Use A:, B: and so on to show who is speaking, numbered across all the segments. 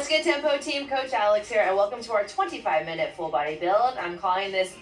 A: What's good, Tempo team? Coach Alex here, and welcome to our 25-minute full body build. I'm calling this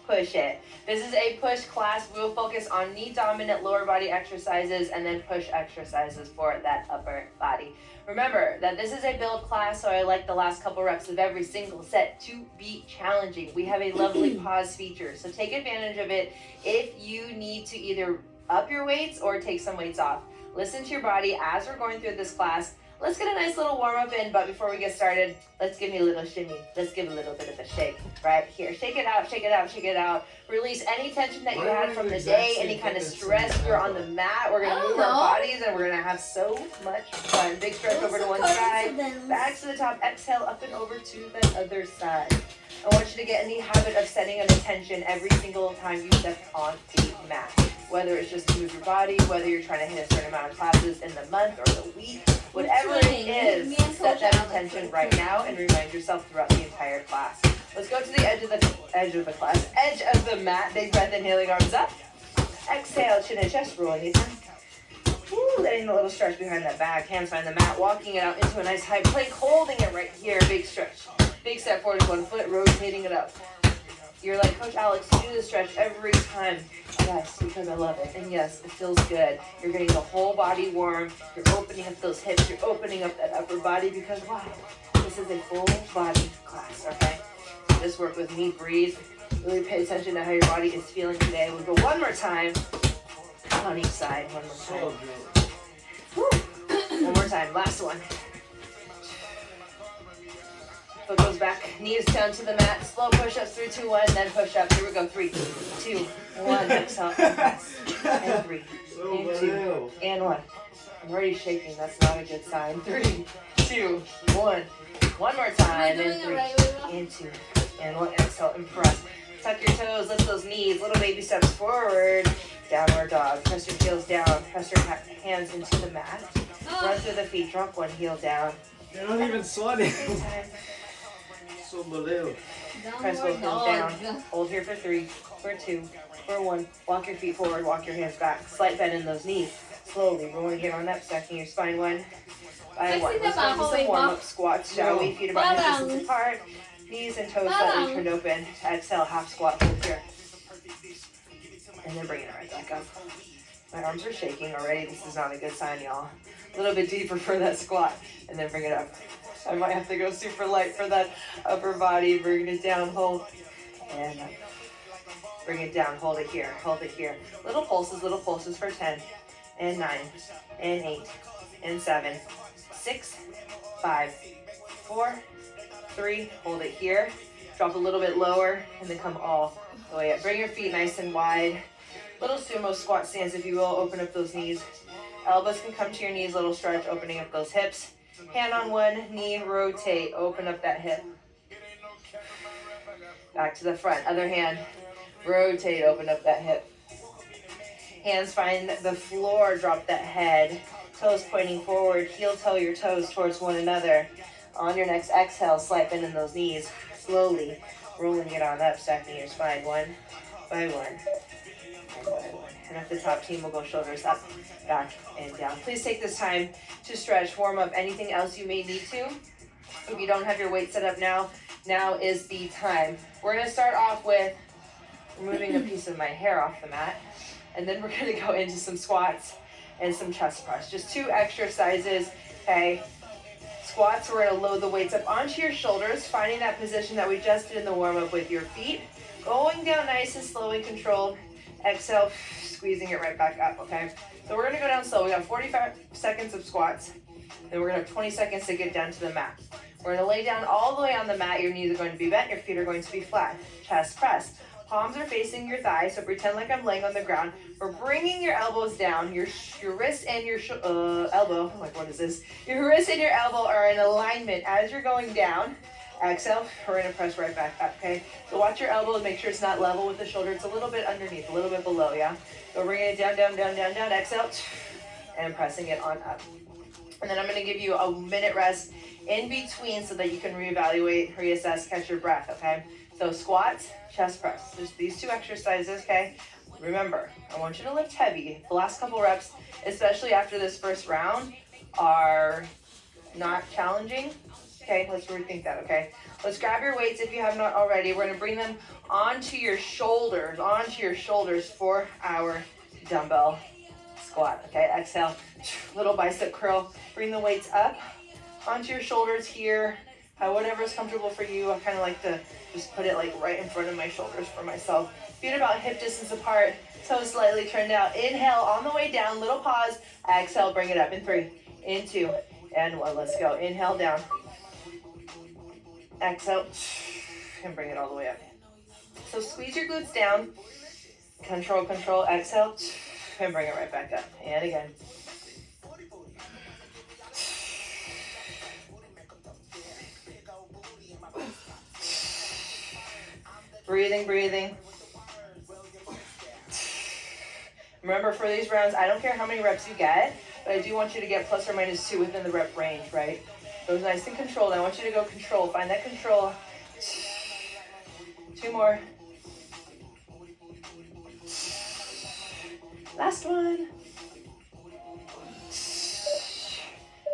A: push it. This is a push class. We will focus on knee dominant lower body exercises and then push exercises for that upper body. Remember that this is a build class, so I like the last couple reps of every single set to be challenging. We have a lovely pause feature, so take advantage of it if you need to either up your weights or take some weights off. Listen to your body as we're going through this class. Let's get a nice little warm up in, but before we get started, let's give me a little shimmy. Let's give a little bit of a shake right here. Shake it out, shake it out, shake it out. Release any tension that you had from the day, any kind of stress. You're on the mat. We're going to move our bodies and we're going to have so much fun. Big stretch over to one side, back to the top, exhale up and over to the other side. I want you to get in the habit of setting an intention every single time you step on the mat. Whether it's just to move your body, whether you're trying to hit a certain amount of classes in the month or the week, whatever it is, set that intention right now and remind yourself throughout the entire class. Let's go to the edge of the mat. Big breath, inhaling, arms up. Exhale, chin and chest, rolling it down. Woo, letting a little stretch behind that back. Hands behind the mat, walking it out into a nice high plank, holding it right here. Big stretch. Big step forward to one foot, rotating it up. You're like, Coach Alex, you do this stretch every time. Yes, because I love it. And yes, it feels good. You're getting the whole body warm. You're opening up those hips. You're opening up that upper body because why? This is a full body class, okay? Just work with me, breathe. Really pay attention to how your body is feeling today. We'll go one more time on each side. One more time. Woo. One more time. Last one. Foot goes back, knees down to the mat, slow push-ups, 3, 2, 1, then push-up. Here we go, 3, 2, 1, exhale, and press, and 3, and 2, and 1. I'm already shaking, that's not a good sign. 3, 2, 1. One more time, and 3, and 2, and 1, exhale, and press. Tuck your toes, lift those knees, little baby steps forward, downward dog. Press your heels down, press your hands into the mat. Run through the feet, drop one heel down.
B: You're not even sweating.
A: Press both heels down. Hold here for 3, for 2, for 1. Walk your feet forward, walk your hands back. Slight bend in those knees. Slowly rolling it on up, stacking your spine one by one. Let's go into some warm-up squats, shall we? Feet about hip distance apart. Knees and toes slightly turned open. Exhale, half squat, hold here. And then bring it right back up. My arms are shaking already. This is not a good sign, y'all. A little bit deeper for that squat. And then bring it up. I might have to go super light for that upper body. Bring it down, hold, and up. Bring it down, hold it here, hold it here. Little pulses for 10, and 9, and 8, and 7, 6, 5, 4, 3, hold it here. Drop a little bit lower, and then come all the way up. Bring your feet nice and wide. Little sumo squat stance, if you will. Open up those knees. Elbows can come to your knees, little stretch, opening up those hips. Hand on one knee, rotate, open up that hip. Back to the front, other hand, rotate, open up that hip. Hands find the floor, drop that head. Toes pointing forward, heel toe your toes towards one another. On your next exhale, slight bend in those knees. Slowly rolling it on up, stacking your spine one by one. And at the top, team will go shoulders up, back, and down. Please take this time to stretch, warm up anything else you may need to. If you don't have your weight set up now is the time. We're going to start off with removing a piece of my hair off the mat, and then we're going to go into some squats and some chest press. Just 2 exercises, okay? Squats, we're going to load the weights up onto your shoulders, finding that position that we just did in the warm-up with your feet. Going down nice and slow and controlled. Exhale, squeezing it right back up, okay? So we're going to go down slow. We have 45 seconds of squats. Then we're going to have 20 seconds to get down to the mat. We're going to lay down all the way on the mat. Your knees are going to be bent. Your feet are going to be flat. Chest press. Palms are facing your thighs, so pretend like I'm laying on the ground. We're bringing your elbows down. Your wrist and your elbow, I'm like, what is this? Your wrist and your elbow are in alignment as you're going down. Exhale, we're going to press right back up, okay? So watch your elbow and make sure it's not level with the shoulder. It's a little bit underneath, a little bit below, yeah? So bringing it down, down, down, down, down. Exhale, and pressing it on up. And then I'm going to give you a minute rest in between so that you can reevaluate, reassess, catch your breath, okay? So squats, chest press. Just these 2 exercises, okay? Remember, I want you to lift heavy. The last couple reps, especially after this first round, are not challenging? Okay, let's rethink that, okay? Let's grab your weights if you have not already. We're gonna bring them onto your shoulders for our dumbbell squat, okay? Exhale, little bicep curl. Bring the weights up onto your shoulders here. Whatever is comfortable for you. I kind of like to just put it like right in front of my shoulders for myself. Feet about hip distance apart, toes slightly turned out. Inhale on the way down, little pause. Exhale, bring it up in 3, in 2, and 1. Let's go. Inhale down. Exhale, and bring it all the way up. So squeeze your glutes down. Control, control. Exhale, and bring it right back up. And again. Breathing, breathing. Remember, for these rounds, I don't care how many reps you get, but I do want you to get plus or minus 2 within the rep range, right? Goes nice and controlled. I want you to go control. Find that control. 2 more. Last one.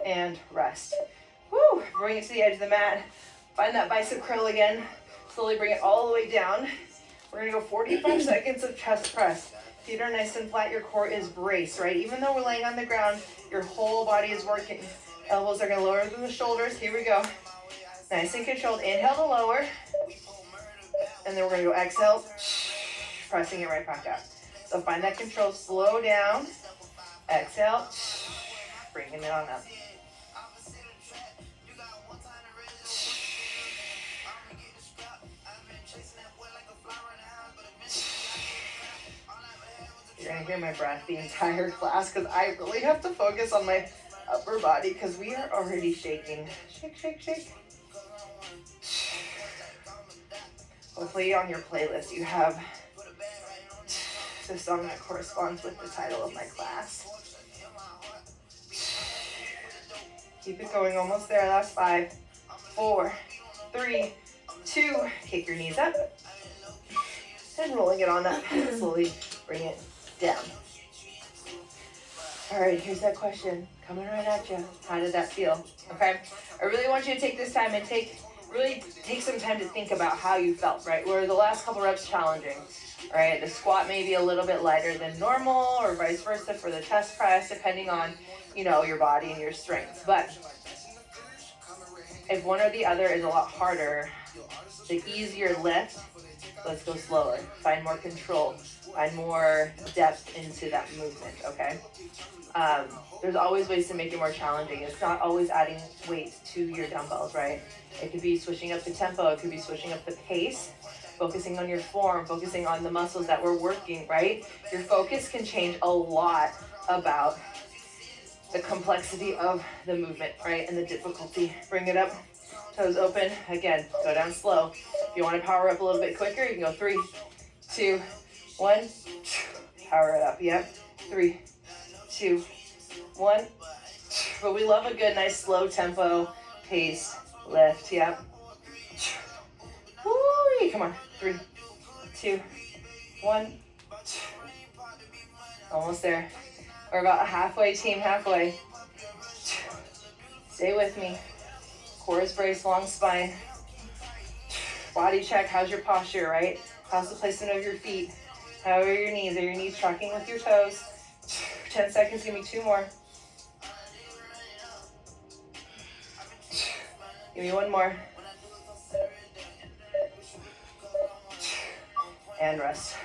A: And rest. Woo! Bring it to the edge of the mat. Find that bicep curl again. Slowly bring it all the way down. We're gonna go 45 seconds of chest press. Feet are nice and flat, your core is braced, right? Even though we're laying on the ground, your whole body is working. Elbows are gonna lower than the shoulders. Here we go. Nice and controlled. Inhale to lower. And then we're gonna go exhale, pressing it right back up. So find that control, slow down. Exhale, bringing it on up. You're gonna hear my breath the entire class because I really have to focus on my upper body because we are already shaking. Shake, shake, shake. Hopefully on your playlist you have the song that corresponds with the title of my class. Keep it going, almost there, last 5, 4, 3, 2, kick your knees up, and rolling it on up, slowly bring it down. All right, here's that question coming right at you. How did that feel? Okay, I really want you to take this time and really take some time to think about how you felt, right? Were the last couple reps challenging? All right, the squat may be a little bit lighter than normal or vice versa for the chest press, depending on, your body and your strength. But if one or the other is a lot harder, the easier lift, let's go slower. Find more control, find more depth into that movement, okay? There's always ways to make it more challenging. It's not always adding weight to your dumbbells, right? It could be switching up the tempo, it could be switching up the pace, focusing on your form, focusing on the muscles that we're working, right? Your focus can change a lot about the complexity of the movement, right? And the difficulty. Bring it up, toes open. Again, go down slow. If you want to power up a little bit quicker, you can go 3, 2, 1. Power it up, yep. 3, 2, 1. But we love a good, nice, slow tempo, pace, lift, yep. Woo, come on. 3, 2, 1. Almost there. We're about halfway, team, halfway. Stay with me. Core is braced, long spine. Body check, how's your posture, right? How's the placement of your feet? How are your knees? Are your knees tracking with your toes? 10 seconds, give me 2 more. Give me 1 more. And rest.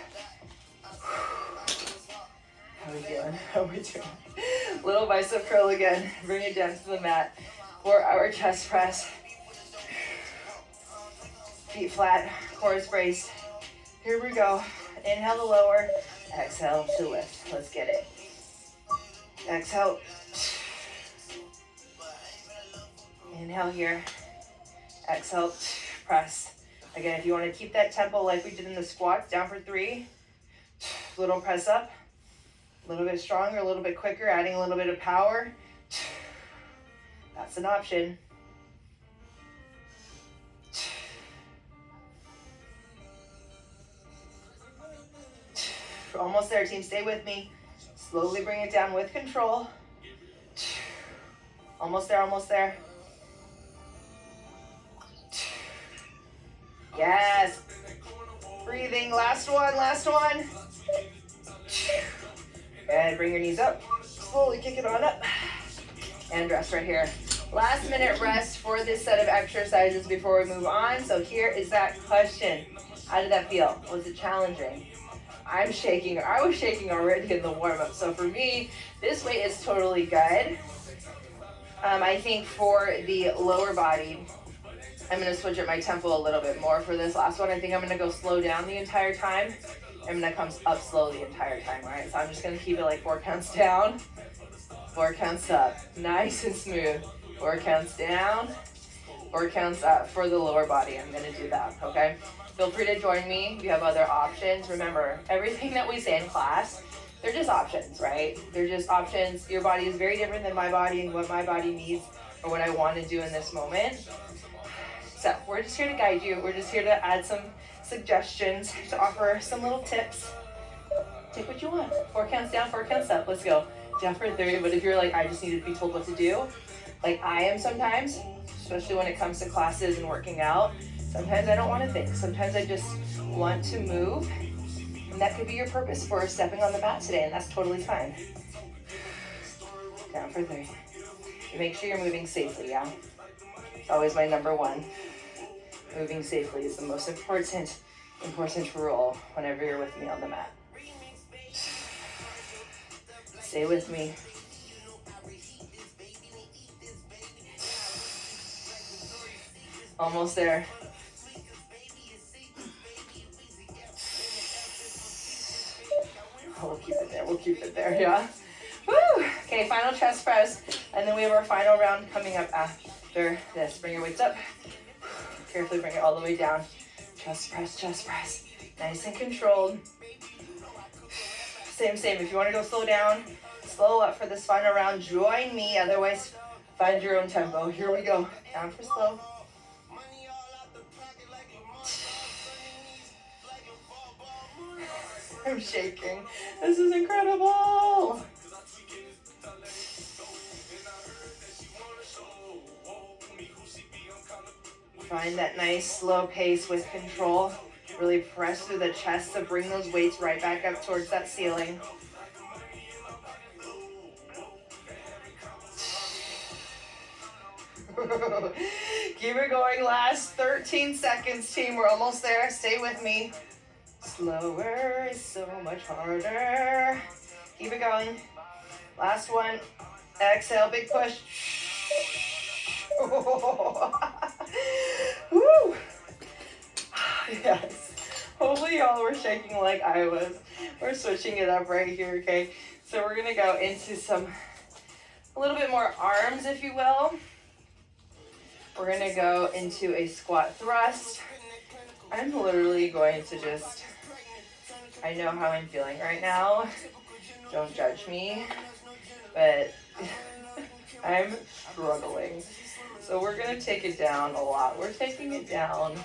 A: How are we doing? How are we doing? Little bicep curl again. Bring it down to the mat for our chest press. Feet flat, core is braced. Here we go. Inhale to lower, exhale to lift. Let's get it. Exhale. Inhale here. Exhale, press. Again, if you want to keep that tempo like we did in the squats, down for 3. Little press up. A little bit stronger, a little bit quicker, adding a little bit of power. That's an option. Almost there, team. Stay with me. Slowly bring it down with control. Almost there, almost there. Yes. Breathing, last one, last one. And bring your knees up. Slowly kick it on up. And rest right here. Last minute rest for this set of exercises before we move on. So here is that question. How did that feel? Was it challenging? I'm shaking. I was shaking already in the warm-up. So for me, this weight is totally good. I think for the lower body, I'm going to switch up my tempo a little bit more for this last one. I think I'm going to go slow down the entire time. I'm going to come up slow the entire time, right? So I'm just going to keep it like 4 counts down, 4 counts up. Nice and smooth. 4 counts down, 4 counts up for the lower body. I'm going to do that, okay? Feel free to join me if you have other options. Remember, everything that we say in class, they're just options, right? They're just options. Your body is very different than my body and what my body needs or what I want to do in this moment. So we're just here to guide you. We're just here to add some suggestions, to offer some little tips. Take what you want. 4 counts down, 4 counts up. Let's go. Down for 3. But if you're like, I just need to be told what to do, like I am sometimes, especially when it comes to classes and working out, sometimes I don't want to think. Sometimes I just want to move. And that could be your purpose for stepping on the mat today, and that's totally fine. Down for 3. You make sure you're moving safely, yeah? It's always my number one. Moving safely is the most important rule whenever you're with me on the mat. Stay with me. Almost there. Oh, we'll keep it there. We'll keep it there, yeah? Woo! Okay, final chest press. And then we have our final round coming up after this. Bring your weights up. Carefully bring it all the way down. Chest press, chest press. Nice and controlled. Same. If you want to go slow down, slow up for this final round, join me. Otherwise, find your own tempo. Here we go. Down for slow. I'm shaking. This is incredible. Find that nice slow pace with control. Really press through the chest to bring those weights right back up towards that ceiling. Keep it going. Last 13 seconds, team. We're almost there. Stay with me. Slower is so much harder. Keep it going. Last one. Exhale, big push. Woo! Yes. Hopefully y'all were shaking like I was. We're switching it up right here, okay? So we're gonna go into a little bit more arms, if you will. We're gonna go into a squat thrust. I'm literally going to just, I know how I'm feeling right now. Don't judge me, but I'm struggling. So we're gonna take it down a lot. We're taking it down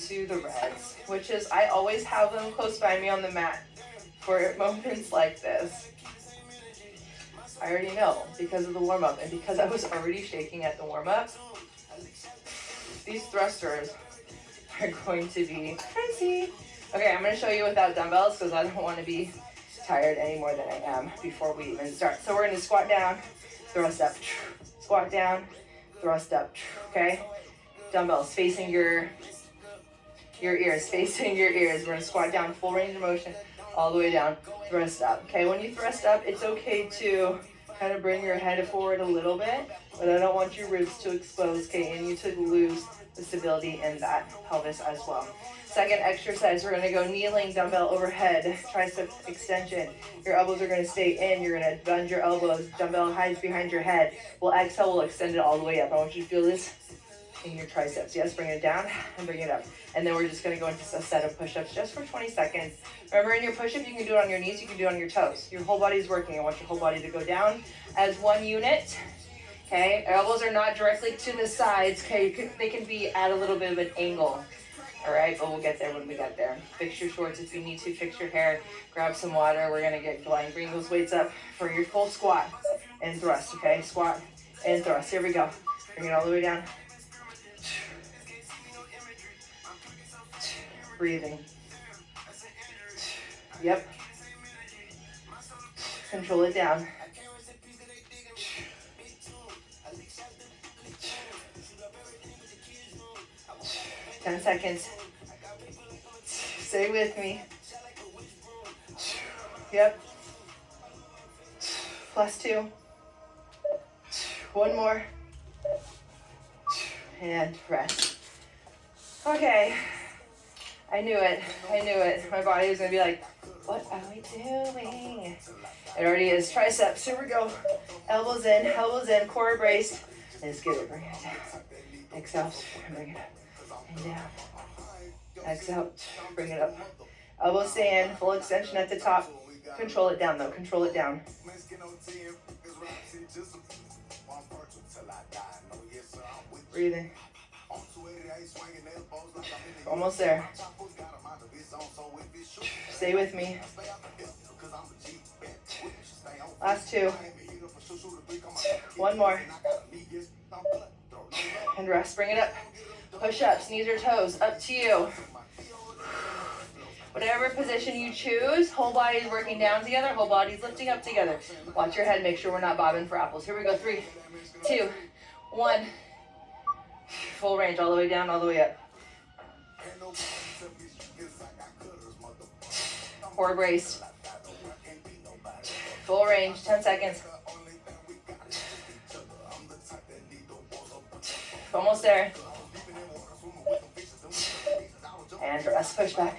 A: to the reds, which is, I always have them close by me on the mat for moments like this. I already know because of the warm-up and because I was already shaking at the warm-up. These thrusters are going to be crazy. Okay, I'm going to show you without dumbbells because I don't want to be tired any more than I am before we even start. So we're going to squat down, thrust up, squat down, thrust up, okay? Dumbbells facing your ears, facing your ears. We're going to squat down, full range of motion, all the way down, thrust up. Okay, when you thrust up, it's okay to kind of bring your head forward a little bit, but I don't want your ribs to expose, okay, and you to lose the stability in that pelvis as well. Second exercise, we're going to go kneeling, dumbbell overhead, tricep extension. Your elbows are going to stay in. You're going to bend your elbows, dumbbell hides behind your head. We'll exhale, we'll extend it all the way up. I want you to feel this in your triceps. Yes, bring it down and bring it up. And then we're just going to go into a set of push-ups just for 20 seconds. Remember, in your push-up, you can do it on your knees, you can do it on your toes. Your whole body is working. I want your whole body to go down as one unit. Okay, elbows are not directly to the sides. Okay, they can be at a little bit of an angle. All right, but we'll get there when we get there. Fix your shorts if you need to. Fix your hair. Grab some water. We're going to get going. Bring those weights up for your full squat and thrust, okay? Squat and thrust. Here we go. Bring it all the way down. Breathing. Yep. Control it down. 10 seconds. Stay with me. Yep. +2. One more. And rest. Okay. I knew it. I knew it. My body was going to be like, what are we doing? It already is. Triceps. Here we go. Elbows in, core braced. Let's get it. Bring it down. Exhale. Bring it up. And down. Exhale. Bring it up. Elbows stay in. Full extension at the top. Control it down though. Control it down. Breathing. Almost there. Stay with me. Last 2. One more. And rest. Bring it up. Push-ups, knees or toes. Up to you. Whatever position you choose, whole body is working down together, whole body's lifting up together. Watch your head, make sure we're not bobbing for apples. Here we go, 3, 2, 1. Full range, all the way down, all the way up. Core braced. Full range, 10 seconds. Almost there. And rest, push back.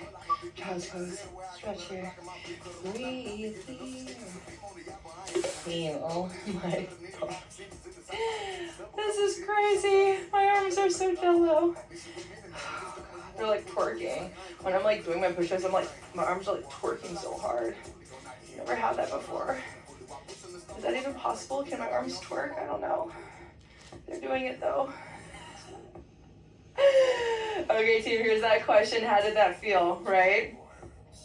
A: Child's pose. Stretch here. Breathe here. Oh my god. This is crazy. My arms are so jello. They're like twerking. When I'm like doing my push-ups, I'm like, my arms are like twerking so hard. Never had that before. Is that even possible? Can my arms twerk? I don't know. They're doing it though. Okay, team, here's that question. How did that feel, right?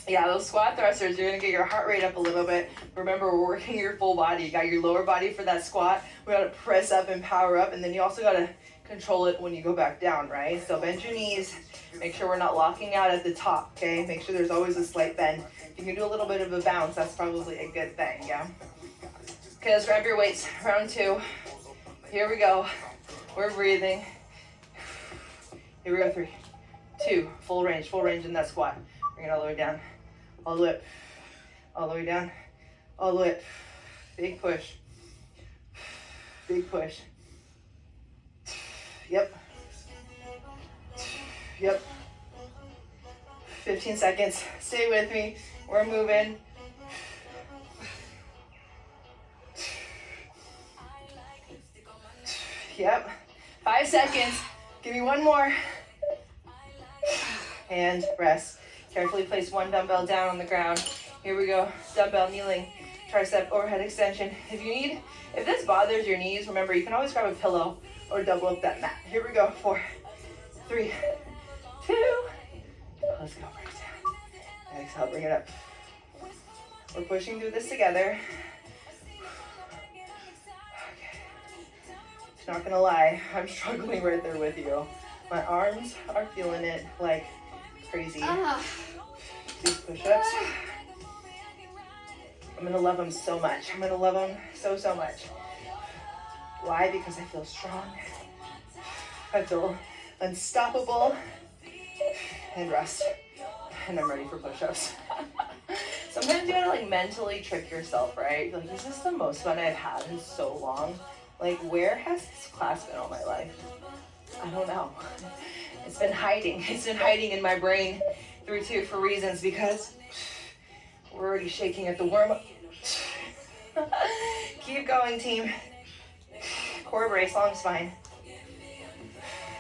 A: Yeah, those squat thrusters, you're gonna get your heart rate up a little bit. Remember, we're working your full body. You got your lower body for that squat. We gotta press up and power up, and then you also gotta control it when you go back down, right? So bend your knees. Make sure we're not locking out at the top, okay? Make sure there's always a slight bend. If you can do a little bit of a bounce, that's probably a good thing, yeah? Okay, let's grab your weights. Round 2. Here we go. We're breathing. Here we go, 3, 2, full range in that squat. Bring it all the way down, all the way up, all the way down, all the way up. Big push, big push. Yep, yep. 15 seconds, stay with me, we're moving. Yep, 5 seconds, give me one more. And rest. Carefully place one dumbbell down on the ground. Here we go. Dumbbell kneeling, tricep overhead extension. If this bothers your knees, remember you can always grab a pillow or double up that mat. Here we go. 4, 3, 2. Let's go. Bring it down. Exhale. Bring it up. We're pushing through this together. Okay. Not gonna lie, I'm struggling right there with you. My arms are feeling it like crazy. These push-ups. I'm gonna love them so much. I'm gonna love them so much. Why? Because I feel strong. I feel unstoppable. And rest. And I'm ready for push-ups. Sometimes you gotta like mentally trick yourself, right? Like, this is the most fun I've had in so long. Like, where has this class been all my life? I don't know. It's been hiding. It's been hiding in my brain for reasons, because we're already shaking at the warm-up. Keep going, team. Core brace, long spine.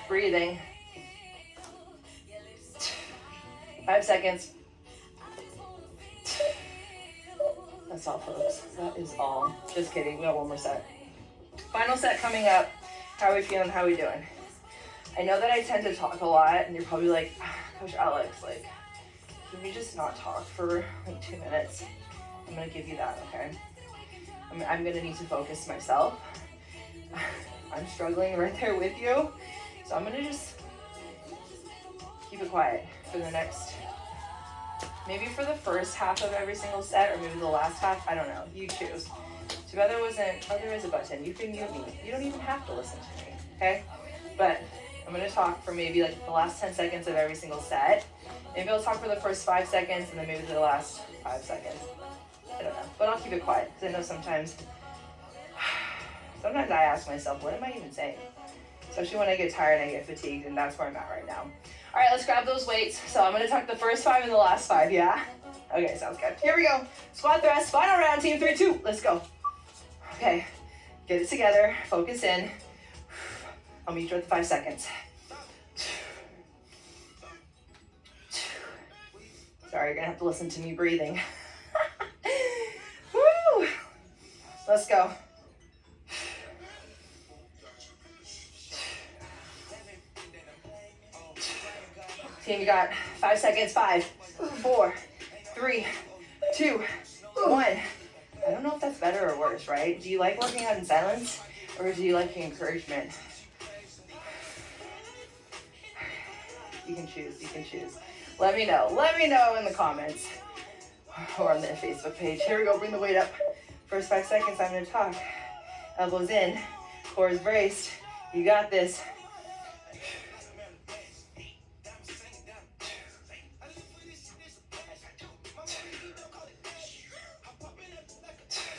A: Breathing. 5 seconds. That's all, folks. That is all. Just kidding. We got one more set. Final set coming up. How are we feeling? How are we doing? I know that I tend to talk a lot, and you're probably like, Coach Alex, like, can we just not talk for like 2 minutes? I'm gonna give you that, okay? I'm gonna need to focus myself. I'm struggling right there with you, so I'm gonna just keep it quiet. for the next, maybe for the first half of every single set, or maybe the last half, I don't know, you choose. Too bad there wasn't, oh, there is a button, you can mute me. You don't even have to listen to me, okay? But I'm gonna talk for maybe like the last 10 seconds of every single set. Maybe I'll talk for the first 5 seconds and then maybe the last 5 seconds. I don't know, but I'll keep it quiet because I know sometimes I ask myself, what am I even saying? Especially when I get tired and I get fatigued, and that's where I'm at right now. All right, let's grab those weights. So I'm gonna talk the first 5 and the last 5, yeah? Okay, sounds good. Here we go. Squat thrust, final round, team 3, 2, let's go. Okay, get it together, focus in. I'll meet you at the 5 seconds. Sorry, you're gonna have to listen to me breathing. Woo! Let's go. Team, you got 5 seconds. 5, 4, 3, 2, 1. I don't know if that's better or worse, right? Do you like working out in silence, or do you like the encouragement? You can choose, you can choose. Let me know in the comments or on the Facebook page. Here we go, bring the weight up. First 5 seconds, I'm gonna talk. Elbows in, core is braced. You got this.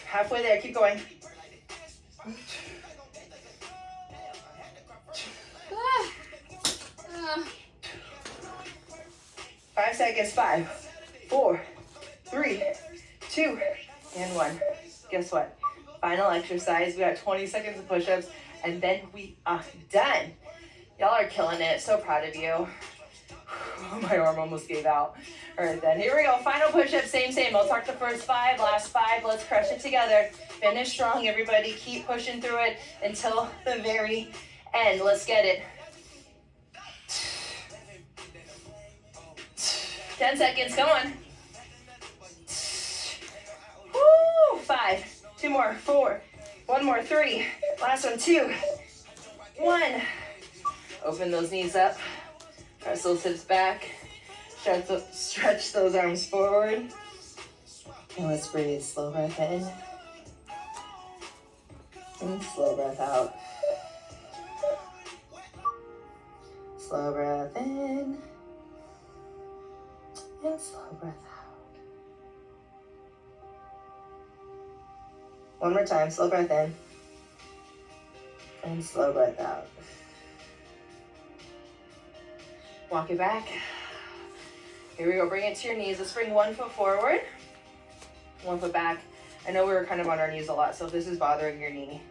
A: Halfway there, keep going. 5 seconds. 5, 4, 3, 2, and 1. Guess what? Final exercise. We got 20 seconds of push-ups, and then we are done. Y'all are killing it. So proud of you. My arm almost gave out. All right, then. Here we go. Final push-up. Same. I'll talk the first 5, last 5. Let's crush it together. Finish strong, everybody. Keep pushing through it until the very end. Let's get it. 10 seconds, come on. Woo! 5, 2 more, 4, 1 more, 3. Last one, 2, 1. Open those knees up. Press those hips back. Stretch those arms forward. And let's breathe. Slow breath in. And slow breath out. Slow breath in. And slow breath out. One more time, slow breath in. And slow breath out. Walk it back. Here we go, bring it to your knees. Let's bring 1 foot forward, 1 foot back. I know we were kind of on our knees a lot, so if this is bothering your knee,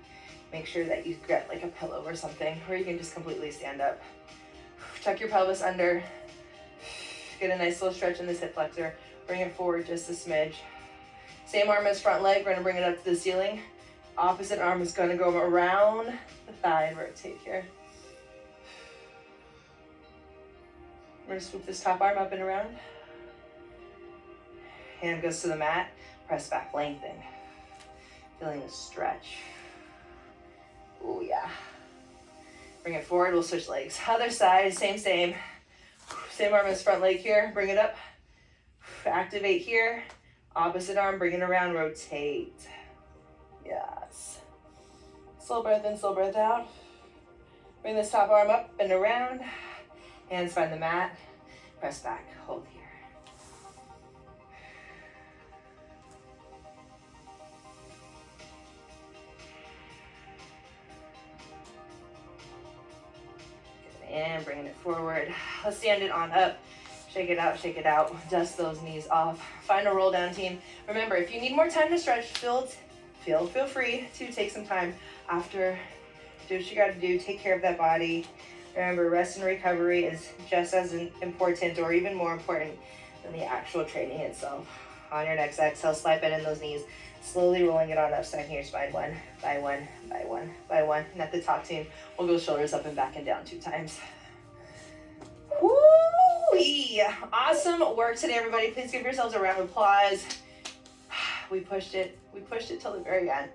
A: make sure that you get like a pillow or something, or you can just completely stand up. Tuck your pelvis under. Get a nice little stretch in this hip flexor. Bring it forward just a smidge. Same arm as front leg. We're gonna bring it up to the ceiling. Opposite arm is gonna go around the thigh and rotate here. We're gonna swoop this top arm up and around. Hand goes to the mat. Press back, lengthen. Feeling a stretch. Oh yeah. Bring it forward, we'll switch legs. Other side, same. Same arm as front leg here, bring it up. Activate here. Opposite arm, bring it around, rotate. Yes. Slow breath in, slow breath out. Bring this top arm up and around. Hands find the mat. Press back, hold here. And bringing it forward. Let's stand it on up. Shake it out. Dust those knees off. Final roll down, team. Remember, if you need more time to stretch, feel free to take some time after. Do what you got to do. Take care of that body. Remember, rest and recovery is just as important or even more important than the actual training itself. On your next exhale, slide bend in those knees. Slowly rolling it on up, stacking your spine 1 by 1 by 1 by 1. And at the top, team, we'll go shoulders up and back and down 2 times. Woo-wee! Awesome work today, everybody. Please give yourselves a round of applause. We pushed it till the very end.